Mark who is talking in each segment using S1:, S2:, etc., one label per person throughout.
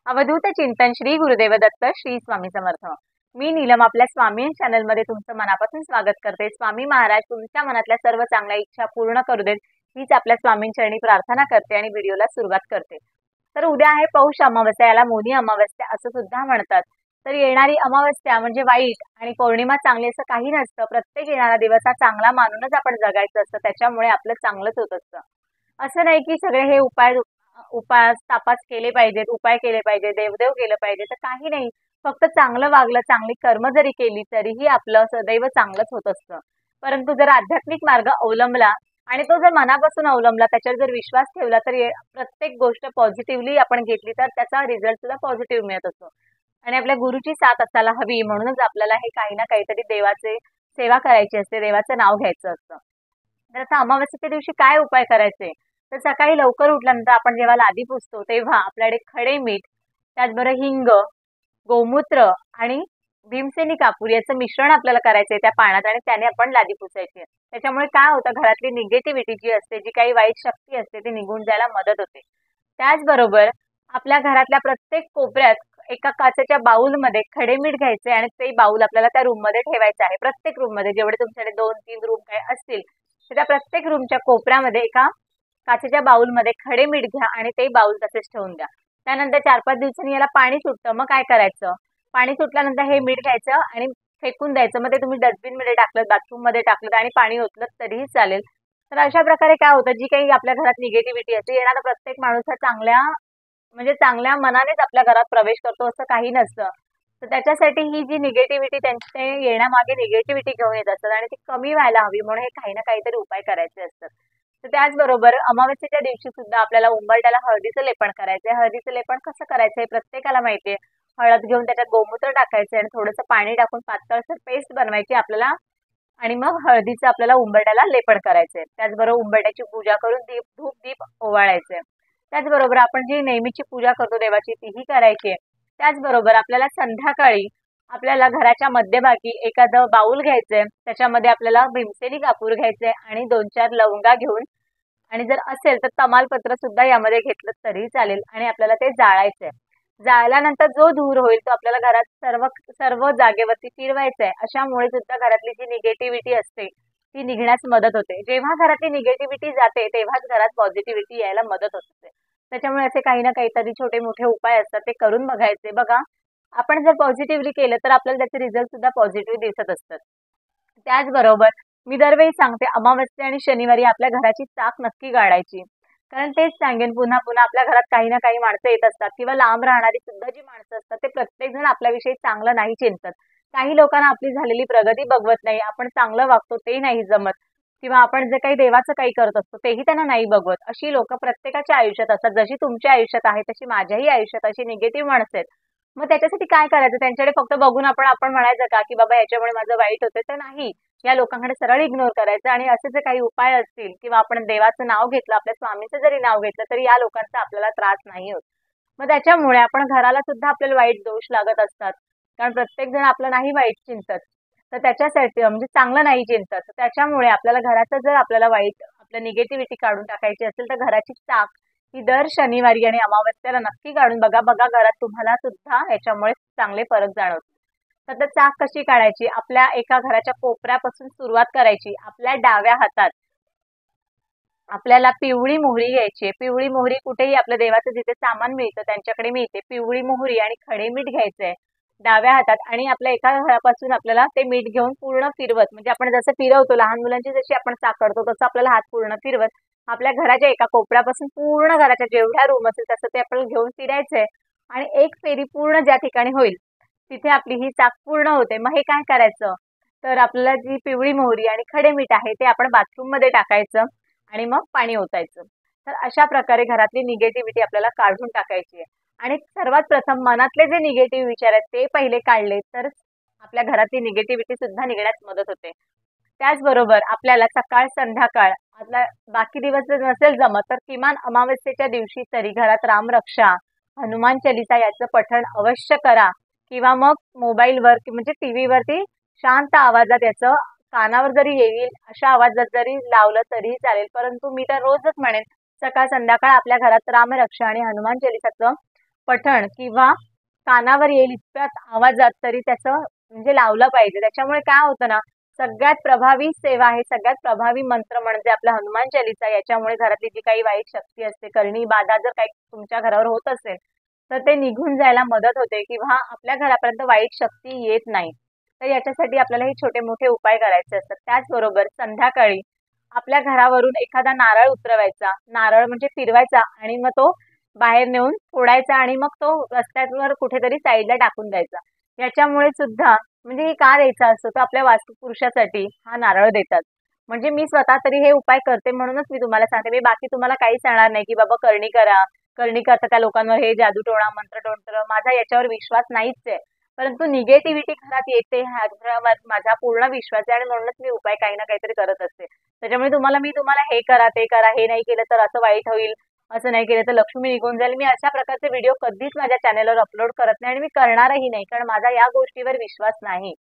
S1: अवधूत चिंतन श्री गुरुदेव दत्त श्री स्वामी समर्थ। मी नीलम आपल्या स्वामी चॅनल मध्ये तुमचं मनापासून स्वागत करते। स्वामी महाराज तुमच्या मनातल्या सर्व चांगल्या इच्छा पूर्ण करू देत हीच आपल्या स्वामींचरणी प्रार्थना करते आणि व्हिडिओला सुरुवात करते। तर उद्या आहे पौष अमावस्या, याला मोनी अमावस्या असं सुद्धा म्हणतात। तर येणारी अमावस्या म्हणजे वाईट आणि पौर्णिमा चांगली असं काही नसतं। प्रत्येक येणारा दिवस हा चांगला मानूनच आपण जगायचं असतं, त्याच्यामुळे आपलं चांगलंच होत असतं। असं नाही की सगळे हे उपास तापास केले पाहिजेत, उपाय केले पाहिजे, देवदेव केलं पाहिजे, तर काही नाही। फक्त चांगलं वागलं, चांगली कर्म जरी केली तरीही आपलं सदैव चांगलंच होत असतं। परंतु जर आध्यात्मिक मार्ग अवलंबला आणि तो जर मनापासून अवलंबला, त्याच्यावर जर विश्वास ठेवला तर प्रत्येक गोष्ट पॉझिटिव्हली आपण घेतली तर त्याचा रिझल्ट सुद्धा पॉझिटिव्ह मिळत असतो। आणि आपल्या गुरुची साथ असायला हवी, म्हणूनच आपल्याला हे काही ना काहीतरी देवाचे सेवा करायची असते, देवाचं नाव घ्यायचं असतं। तर आता अमावस्येच्या दिवशी काय उपाय करायचे? तर सकाळी लवकर उठल्यानंतर आपण जेव्हा लादी पुसतो तेव्हा आपल्याकडे खडे मीठ, त्याचबरोबर हिंग, गोमूत्र आणि भीमसेनी कापूर याचं मिश्रण आपल्याला करायचंय त्या पाण्यात आणि त्याने आपण लादी पुसायची। त्याच्यामुळे काय होतं, घरातली निगेटिव्हिटी जी असते, जी काही वाईट शक्ती असते ती निघून जायला मदत होते। त्याचबरोबर आपल्या घरातल्या प्रत्येक कोपऱ्यात एका काचेच्या बाउलमध्ये खडे मीठ घ्यायचे आणि ते बाउल आपल्याला त्या रूम मध्ये ठेवायचं आहे। प्रत्येक रूम मध्ये जेवढे तुमच्याकडे 2-3 रूम काय असतील तर त्या प्रत्येक रूमच्या कोपऱ्यामध्ये एका काचेच्या बाउलमध्ये खडे मीठ घ्या आणि ते बाउल तसेच ठेवून द्या। त्यानंतर 4-5 दिवसांनी याला पाणी सुटतं, मग काय करायचं, पाणी सुटल्यानंतर हे मीठ घ्यायचं आणि फेकून द्यायचं। मग ते तुम्ही डस्टबिन मध्ये टाकलं, बाथरूम मध्ये टाकलं आणि पाणी ओतलं तरीही चालेल। तर अशा प्रकारे काय होतं, जी काही आपल्या घरात निगेटिव्हिटी असते, येणारा प्रत्येक माणूस हा चांगल्या मनानेच आपल्या घरात प्रवेश करतो असं काही नसतं। तर त्याच्यासाठी ही जी निगेटिव्हिटी त्यांचे येण्यामागे निगेटिव्हिटी घेऊन येत असतात आणि ती कमी व्हायला हवी, म्हणून हे काही ना काहीतरी उपाय करायचे असतात। तर त्याचबरोबर अमावस्येच्या दिवशी सुद्धा आपल्याला उंबरठ्याला हळदीचं लेपन करायचंय। हळदीचं लेपन कसं करायचं हे प्रत्येकाला माहितीये। हळद घेऊन त्याच्यात गोमूत्र टाकायचं आणि थोडंसं पाणी टाकून पातळसर पेस्ट बनवायची आपल्याला आणि मग हळदीचं आपल्याला उंबरठ्याला लेपन करायचंय। त्याचबरोबर उंबरठ्याची पूजा करून धूप दीप ओवाळायचे। त्याचबरोबर आपण जी नेहमीची पूजा करतो देवाची तीही करायची आहे। त्याचबरोबर आपल्याला संध्याकाळी आपल्याला घराच्या मध्यभागी एखादं बाउल घ्यायचंय, त्याच्यामध्ये आपल्याला भीमसेनी कापूर घ्यायचंय आणि 2-4 लवंगा घेऊन आणि जर असेल तर तमालपत्र सुद्धा यामध्ये घेतलं तरी चालेल आणि आपल्याला ते जाळायचंय। जाळल्यानंतर जो धूर होईल तो आपल्याला घरात सर्व सर्व जागेवरती फिरवायचा आहे। अशामुळे सुद्धा घरातली जी निगेटिव्हिटी असते ती निघण्यास मदत होते। जेव्हा घरातली निगेटिव्हिटी जाते तेव्हाच घरात पॉझिटिव्हिटी यायला मदत होते। त्याच्यामुळे असे काही ना काहीतरी छोटे मोठे उपाय असतात, ते करून बघायचे। बघा, आपण जर पॉझिटिव्हली केलं तर आपल्याला त्याचे रिझल्ट सुद्धा पॉझिटिव्ह दिसत असतात। त्याचबरोबर मी दरवेळी सांगते, अमावस्या आणि शनिवारी आपल्या घराची चाक नक्की काढायची। कारण तेच सांगेन, पुन्हा पुन्हा आपल्या घरात काही ना काही माणसं येत असतात किंवा लांब राहणारी सुद्धा जी माणसं असतात ते प्रत्येक जण आपल्याविषयी चांगलं नाही चिंतत। काही लोकांना आपली झालेली प्रगती बघवत नाही, आपण चांगलं वागतो ते नाही जमत किंवा आपण जे काही देवाचं काही करत असतो तेही त्यांना नाही बघवत। अशी लोक प्रत्येकाच्या आयुष्यात असतात। जशी तुमच्या आयुष्यात आहे तशी माझ्याही आयुष्यात अशी निगेटिव्ह माणसं आहेत। मग त्याच्यासाठी काय करायचं, त्यांच्याकडे फक्त बघून आपण म्हणायचं का की बाबा याच्यामुळे माझं वाईट होतं, तर नाही। या लोकांकडे सरळ इग्नोर करायचं आणि असे जे काही उपाय असतील किंवा आपण देवाचं नाव घेतलं, आपल्या स्वामीचं जरी नाव घेतलं तरी या लोकांचा आपल्याला त्रास नाही होत। मग त्याच्यामुळे आपण घराला सुद्धा आपल्याला वाईट दोष लागत असतात, कारण प्रत्येक जण आपलं नाही वाईट चिंतत, तर त्याच्यासाठी म्हणजे चांगलं नाही चिंतत। तर त्याच्यामुळे आपल्याला घराचं जर आपल्याला वाईट आपल्या निगेटिव्हिटी काढून टाकायची असेल तर घराची चाक ही दर शनिवारी आणि अमावस्याला नक्की काढून बघा। घरात तुम्हाला सुद्धा याच्यामुळे चांगले फरक जाणवतील। तर चाक कशी काढायची, आपल्या एका घराच्या कोपऱ्यापासून सुरुवात करायची। आपल्या डाव्या हातात आपल्याला पिवळी मोहरी घ्यायची। पिवळी मोहरी कुठेही आपल्या देवाचं जिथे सामान मिळतं त्यांच्याकडे मिळते। पिवळी मोहरी आणि खडे मीठ घ्यायचंय डाव्या हातात आणि आपल्या एका घरापासून आपल्याला ते मीठ घेऊन पूर्ण फिरवत, म्हणजे आपण जसं फिरवतो लहान मुलांची जशी आपण चाक काढतो तसं आपल्याला हात पूर्ण फिरवत आपल्या घराच्या एका कोपऱ्यापासून पूर्ण घराच्या जेवढ्या रूम असेल तसं ते आपल्याला घेऊन फिरायचंय आणि एक फेरी पूर्ण ज्या ठिकाणी होईल तिथे आपली ही चाक पूर्ण होते। मग हे काय करायचं, तर आपल्याला जी पिवळी मोहरी आणि खडे मीठ आहे ते आपण बाथरूम मध्ये टाकायचं आणि मग पाणी ओतायचं। तर अशा प्रकारे घरातली निगेटिव्हिटी आपल्याला काढून टाकायची आहे आणि सर्वात प्रथम मनातले जे निगेटिव्ह विचार आहेत ते पहिले काढले तर आपल्या घरातली निगेटिव्हिटी सुद्धा निघण्यास मदत होते। त्याचबरोबर आपल्याला सकाळ संध्याकाळ आपला बाकी दिवस जर नसेल जमत तर किमान अमावस्येच्या दिवशी तरी घरात रामरक्षा, हनुमान चालीसा याचं पठण अवश्य करा किंवा मग मोबाईलवर म्हणजे टीव्हीवरती शांत आवाजात याचं कानावर जरी येईल अशा आवाजात जरी लावलं तरीही चालेल। परंतु मी तर रोजच म्हणेन सकाळ संध्याकाळ आपल्या घरात रामरक्षा आणि हनुमान चालीसाचं पठण किंवा कानावर येईल इतक्यात आवाजात तरी त्याचं म्हणजे लावलं पाहिजे. त्याच्यामुळे काय होतं ना, सगळ्यात प्रभावी सेवा आहे, सगळ्यात प्रभावी मंत्र म्हणजे आपला हनुमान चालीसा. याच्यामुळे घरातली जी काही वाईट शक्ती असते, करणी बाधा जर काही तुमच्या घरावर होत असेल तर ते निघून जायला मदत होते किंवा आपल्या घरापर्यंत वाईट शक्ती येत नाही. तर याच्यासाठी आपल्याला हे छोटे मोठे उपाय करायचे असतात. त्याचबरोबर संध्याकाळी आपल्या घरावरून एखादा नारळ उतरवायचा, नारळ म्हणजे फिरवायचा आणि मग तो बाहेर नेऊन फोडायचा आणि मग तो रस्त्यावर कुठेतरी साईडला टाकून द्यायचा. याच्यामुळे सुद्धा म्हणजे हे का द्यायचा असतो, तर आपल्या वास्तुपुरुषासाठी हा नारळ देतात. म्हणजे मी स्वतः तरी हे उपाय करते म्हणूनच मी तुम्हाला सांगते. मी बाकी तुम्हाला काहीच सांगणार नाही की बाबा करणी करा, करणी करता त्या लोकांवर हे जादूटोणा मंत्रतंत्र, माझा याच्यावर विश्वास नाहीच आहे. परंतु निगेटिव्हिटी घरात येते ह्यावर माझा पूर्ण विश्वास आहे आणि म्हणूनच मी उपाय काही ना काहीतरी करत असते. त्याच्यामुळे मी तुम्हाला हे करा ते करा, हे नाही केलं तर असं वाईट होईल, असं नाही केलं तर लक्ष्मी निघून जाईल, मी अशा प्रकारचे व्हिडिओ कधीच माझ्या चॅनलवर अपलोड करत नाही आणि मी करणारही नाही. कारण माझा या गोष्टीवर विश्वास नाही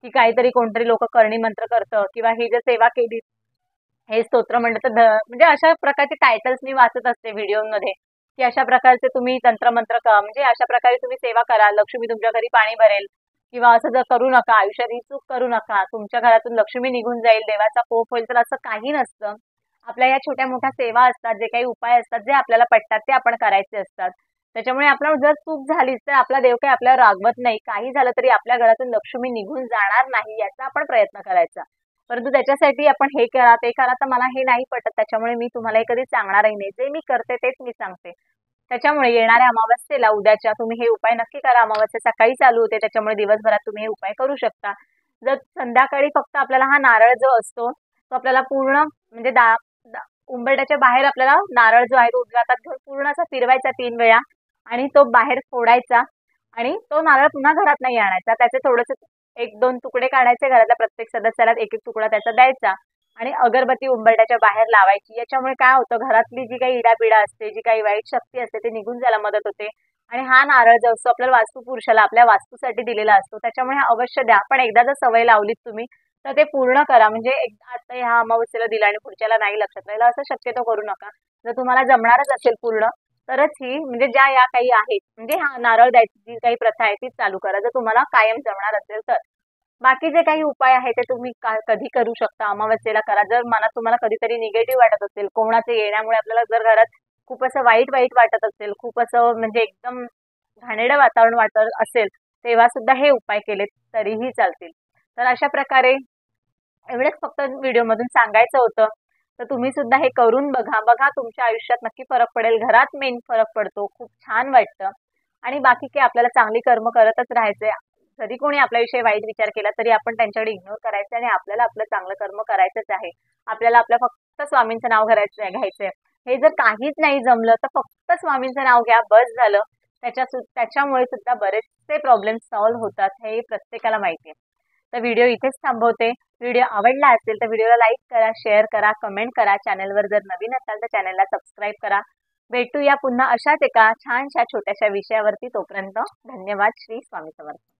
S1: की काहीतरी कोणतरी लोक करणी मंत्र करतं किंवा ही जर सेवा केली, हे स्तोत्र म्हणलं तर म्हणजे अशा प्रकारचे टायटल्स मी वाचत असते व्हिडिओमध्ये की अशा प्रकारचे तुम्ही तंत्रमंत्र म्हणजे अशा प्रकारे तुम्ही सेवा करा, लक्ष्मी तुमच्या घरी पाणी भरेल किंवा असं जर करू नका, आयुष्यात ही चूक करू नका, तुमच्या घरातून लक्ष्मी निघून जाईल, देवाचा कोप होईल. तर असं काही नसतं. आपल्या या छोट्या मोठ्या सेवा असतात, जे काही उपाय असतात, जे आपल्याला पटतात ते आपण करायचे असतात. त्याच्यामुळे आपल्याला जर चूक झालीच तर आपला देव काही आपल्याला रागवत नाही. काही झालं तरी आपल्या घरातून लक्ष्मी निघून जाणार नाही याचा आपण प्रयत्न करायचा. परंतु त्याच्यासाठी आपण हे करा ते करा तर मला हे नाही पटत. त्याच्यामुळे मी तुम्हाला हे कधी सांगणारही नाही. जे मी करते तेच मी सांगते. त्याच्यामुळे येणाऱ्या अमावस्येला उद्याच्या तुम्ही हे उपाय नक्की करा. अमावस्या सकाळी चालू होते, त्याच्यामुळे दिवसभरात तुम्ही हे उपाय करू शकता. जर संध्याकाळी फक्त आपल्याला हा नारळ जो असतो तो आपल्याला पूर्ण म्हणजे उंबरठ्याच्या बाहेर आपल्याला नारळ जो आहे तो उजव्या हातात घेऊन पूर्ण असा फिरवायचा 3 वेळा आणि तो बाहेर फोडायचा आणि तो नारळ पुन्हा घरात नाही आणायचा. त्याचे थोडेसे 1-2 तुकडे काढायचे, घरातल्या प्रत्येक सदस्याला 1-1 तुकडा त्याचा द्यायचा आणि अगरबत्ती उंबरठ्याच्या बाहेर लावायची. याच्यामुळे काय होतं, घरातली जी काही इडापिडा असते, जी काही वाईट शक्ती असते ते निघून जायला मदत होते. आणि हा नारळ जो असतो आपल्याला वास्तुपुरुषाला आपल्या वास्तूसाठी दिलेला असतो. त्याच्यामुळे हा अवश्य द्या. पण एकदा जर सवय लावलीत तुम्ही तर ते पूर्ण करा. म्हणजे आता ह्या अमावस्येला दिला आणि पुढच्याला नाही लक्षात राहिलं असं शक्यतो करू नका. जर तुम्हाला जमणारच असेल पूर्ण तरच ही म्हणजे ज्या या काही आहेत म्हणजे हा नारळ द्यायची जी काही प्रथा आहे ती चालू करा, जर तुम्हाला कायम जमणार असेल तर. बाकी जे काही उपाय आहे ते तुम्ही कधी करू शकता, अमावस्येला करा. जर मनात तुम्हाला कधीतरी निगेटिव्ह वाटत असेल, कोणाचे येण्यामुळे आपल्याला जर घरात खूप असं वाईट वाईट वाटत असेल, खूप असं म्हणजे एकदम घाणेरडं वातावरण वाटत असेल, तेव्हा सुद्धा हे उपाय केले तरीही चालतील. तर अशा प्रकारे एवढंच फक्त व्हिडिओमधून सांगायचं होतं. तर तुम्ही सुद्धा हे करून बघा. बघा तुमच्या आयुष्यात नक्की फरक पडेल. घरात मेन फरक पडतो. खूप छान वाटतं. आणि बाकी काय आपल्याला चांगली कर्म करतच राहायचंय. जरी कोणी आपल्याविषयी वाईट विचार केला तरी आपण त्यांच्याकडे इग्नोर करायचं आणि आपल्याला आपलं चांगलं कर्म करायचंच आहे. आपल्याला आपल्या फक्त स्वामींचं नाव घ्यायचंय. हे जर काहीच नाही जमलं तर फक्त स्वामींचं नाव घ्या, बस झालं. त्याच्यामुळे सुद्धा बरेचसे प्रॉब्लेम सॉल्व्ह होतात, हे प्रत्येकाला माहिती आहे. तर व्हिडिओ इथेच थांबवते. व्हिडिओ आवडला असेल तर व्हिडिओला लाईक करा, शेअर करा, कमेंट करा. चॅनलवर जर नवीन असाल तर चॅनलला सबस्क्राईब करा. भेटूया पुन्हा अशाच एका छानशा छोट्याशा विषयावरती. तोपर्यंत धन्यवाद. श्री स्वामी समर्थ.